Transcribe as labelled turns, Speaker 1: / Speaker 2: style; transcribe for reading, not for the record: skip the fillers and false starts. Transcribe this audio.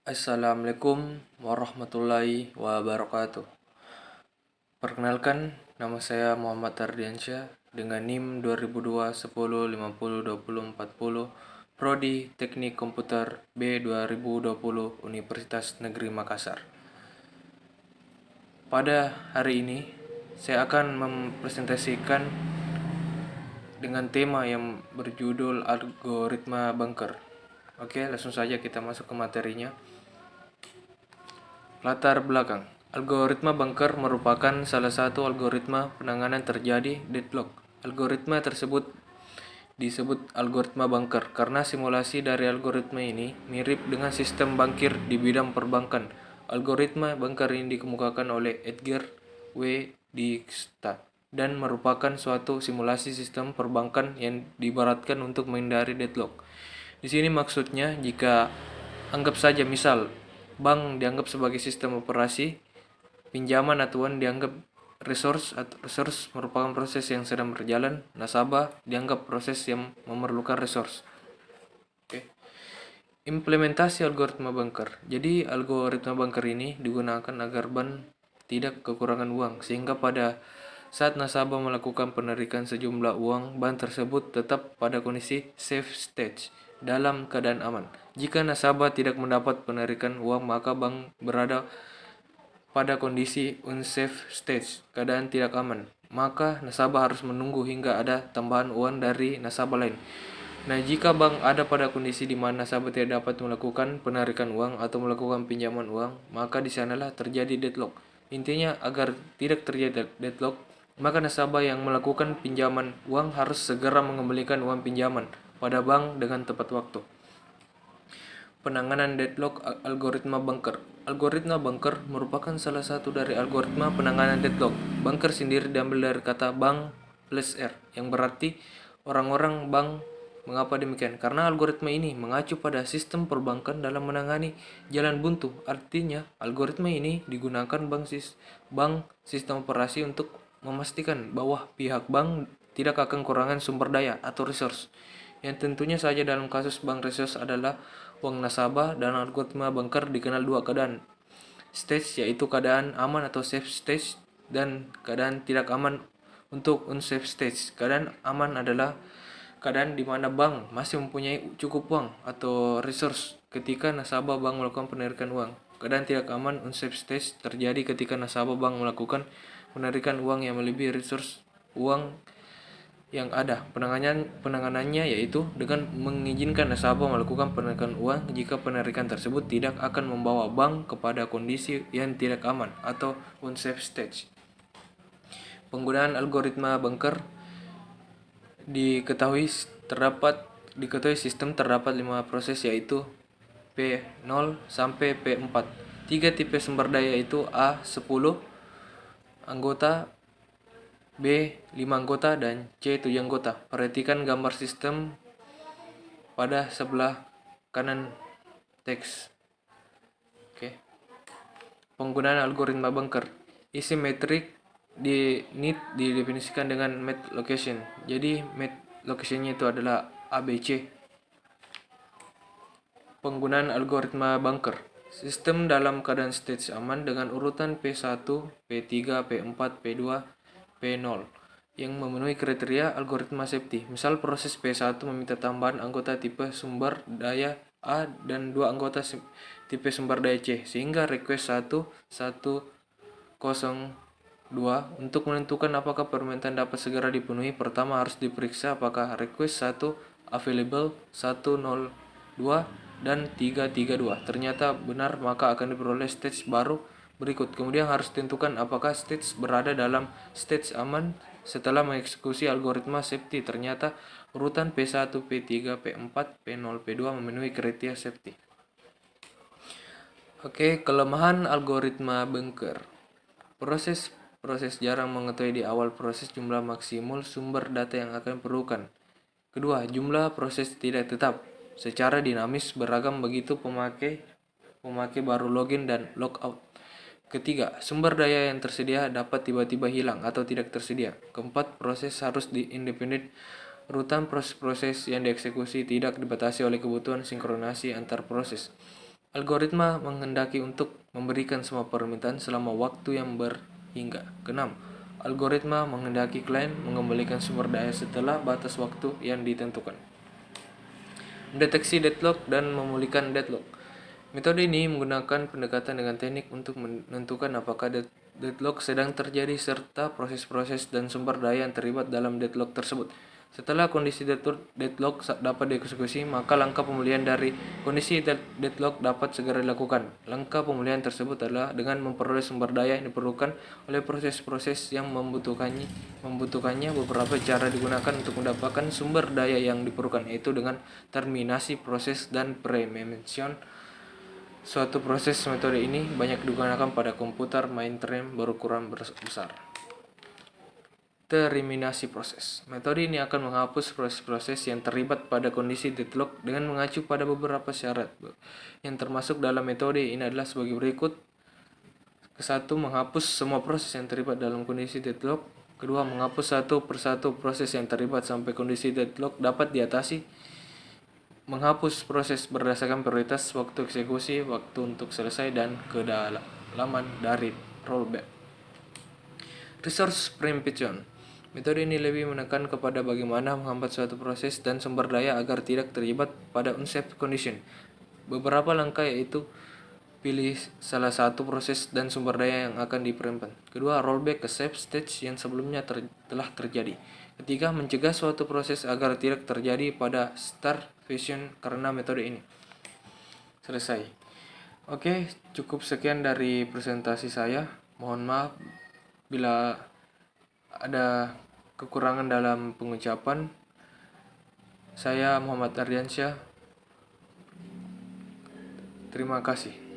Speaker 1: Assalamualaikum warahmatullahi wabarakatuh. Perkenalkan, nama saya Muhammad Ardiansyah dengan NIM 2002 10 50 20 40, Prodi Teknik Komputer B 2020 Universitas Negeri Makassar. Pada hari ini, saya akan mempresentasikan dengan tema yang berjudul algoritma bunker. Oke, langsung saja kita masuk ke materinya. Latar belakang. Algoritma bunker merupakan salah satu algoritma penanganan terjadi deadlock. Algoritma tersebut disebut algoritma bunker karena simulasi dari algoritma ini mirip dengan sistem bankir di bidang perbankan. Algoritma bunker ini dikemukakan oleh Edgar W. Dijkstra dan merupakan suatu simulasi sistem perbankan yang diibaratkan untuk menghindari deadlock. Di sini maksudnya jika anggap saja misal bank dianggap sebagai sistem operasi, pinjaman atau uang dianggap resource atau resource merupakan proses yang sedang berjalan, nasabah dianggap proses yang memerlukan resource. Oke. Implementasi algoritma bunker. Jadi algoritma bunker ini digunakan agar bank tidak kekurangan uang sehingga pada saat nasabah melakukan penarikan sejumlah uang, bank tersebut tetap pada kondisi safe stage, dalam keadaan aman. Jika nasabah tidak mendapat penarikan uang, maka bank berada pada kondisi unsafe stage, keadaan tidak aman. Maka nasabah harus menunggu hingga ada tambahan uang dari nasabah lain. Nah, jika bank ada pada kondisi di mana nasabah tidak dapat melakukan penarikan uang atau melakukan pinjaman uang, maka di sanalah terjadi deadlock. Intinya agar tidak terjadi deadlock, maka nasabah yang melakukan pinjaman uang harus segera mengembalikan uang pinjaman pada bank dengan tepat waktu. Penanganan deadlock algoritma bunker. Algoritma bunker merupakan salah satu dari algoritma penanganan deadlock. Bunker sendiri diambil dari kata bank plus R, yang berarti orang-orang bank. Mengapa demikian? Karena algoritma ini mengacu pada sistem perbankan dalam menangani jalan buntu. Artinya, algoritma ini digunakan bank sistem operasi untuk memastikan bahwa pihak bank tidak akan kekurangan sumber daya atau resource. Yang tentunya saja dalam kasus bank resource adalah uang nasabah, dan algoritma bunker dikenal dua keadaan stage, yaitu keadaan aman atau safe stage dan keadaan tidak aman untuk unsafe stage. Keadaan aman adalah keadaan di mana bank masih mempunyai cukup uang atau resource ketika nasabah bank melakukan penarikan uang. Keadaan tidak aman unsafe stage terjadi ketika nasabah bank melakukan penarikan uang yang melebihi resource uang yang ada. Penanganannya yaitu dengan mengizinkan nasabah melakukan penarikan uang jika penarikan tersebut tidak akan membawa bank kepada kondisi yang tidak aman atau unsafe stage. Penggunaan algoritma bunker diketahui sistem terdapat 5 proses, yaitu P0 sampai P4. 3 tipe sumber daya yaitu A 10 anggota, B 5 anggota, dan C 7 anggota. Perhatikan gambar sistem pada sebelah kanan teks. Oke. Penggunaan algoritma bunker. Isi metrik didefinisikan dengan met location. Jadi met locationnya itu adalah ABC. Penggunaan algoritma bunker. Sistem dalam keadaan stage aman dengan urutan P1, P3, P4, P2, P0 yang memenuhi kriteria algoritma safety. Misal proses P1 meminta tambahan anggota tipe sumber daya A dan 2 anggota tipe sumber daya C, sehingga request 102 untuk menentukan apakah permintaan dapat segera dipenuhi. Pertama harus diperiksa apakah request 1 available, 102 dan 332 ternyata benar, maka akan diperoleh stage baru berikut. Kemudian harus ditentukan apakah stage berada dalam stage aman. Setelah mengeksekusi algoritma safety, ternyata urutan P1, P3, P4, P0, P2 memenuhi kriteria safety. Oke, kelemahan algoritma bunker. Proses jarang mengetahui di awal proses jumlah maksimal sumber data yang akan diperlukan. Kedua, jumlah proses tidak tetap, secara dinamis beragam begitu pemakai baru login dan logout. Ketiga, sumber daya yang tersedia dapat tiba-tiba hilang atau tidak tersedia. Keempat, proses harus independen. Rutan proses yang dieksekusi tidak dibatasi oleh kebutuhan sinkronasi antar proses. Algoritma menghendaki untuk memberikan semua permintaan selama waktu yang berhingga. Keenam, algoritma menghendaki klien mengembalikan sumber daya setelah batas waktu yang ditentukan. Mendeteksi deadlock dan memulihkan deadlock. Metode ini menggunakan pendekatan dengan teknik untuk menentukan apakah deadlock sedang terjadi serta proses-proses dan sumber daya yang terlibat dalam deadlock tersebut. Setelah kondisi deadlock dapat dieksekusi, maka langkah pemulihan dari kondisi deadlock dapat segera dilakukan. Langkah pemulihan tersebut adalah dengan memperoleh sumber daya yang diperlukan oleh proses-proses yang membutuhkannya. Beberapa cara digunakan untuk mendapatkan sumber daya yang diperlukan, yaitu dengan terminasi proses dan pre-mention suatu proses. Metode ini banyak digunakan pada komputer mainframe berukuran besar. Terminasi proses. Metode ini akan menghapus proses-proses yang terlibat pada kondisi deadlock dengan mengacu pada beberapa syarat yang termasuk dalam metode ini adalah sebagai berikut. Kesatu, menghapus semua proses yang terlibat dalam kondisi deadlock. Kedua, menghapus satu persatu proses yang terlibat sampai kondisi deadlock dapat diatasi. Menghapus proses berdasarkan prioritas, waktu eksekusi, waktu untuk selesai, dan kedalaman dari rollback. Resource preemption. Metode ini lebih menekan kepada bagaimana menghambat suatu proses dan sumber daya agar tidak terlibat pada unsafe condition. Beberapa langkah yaitu pilih salah satu proses dan sumber daya yang akan di-preempt. Kedua, rollback ke safe stage yang sebelumnya telah terjadi. Ketiga, mencegah suatu proses agar tidak terjadi pada starvation karena metode ini. Selesai. Oke, cukup sekian dari presentasi saya. Mohon maaf bila ada kekurangan dalam pengucapan. Saya Muhammad Ardiansyah. Terima kasih.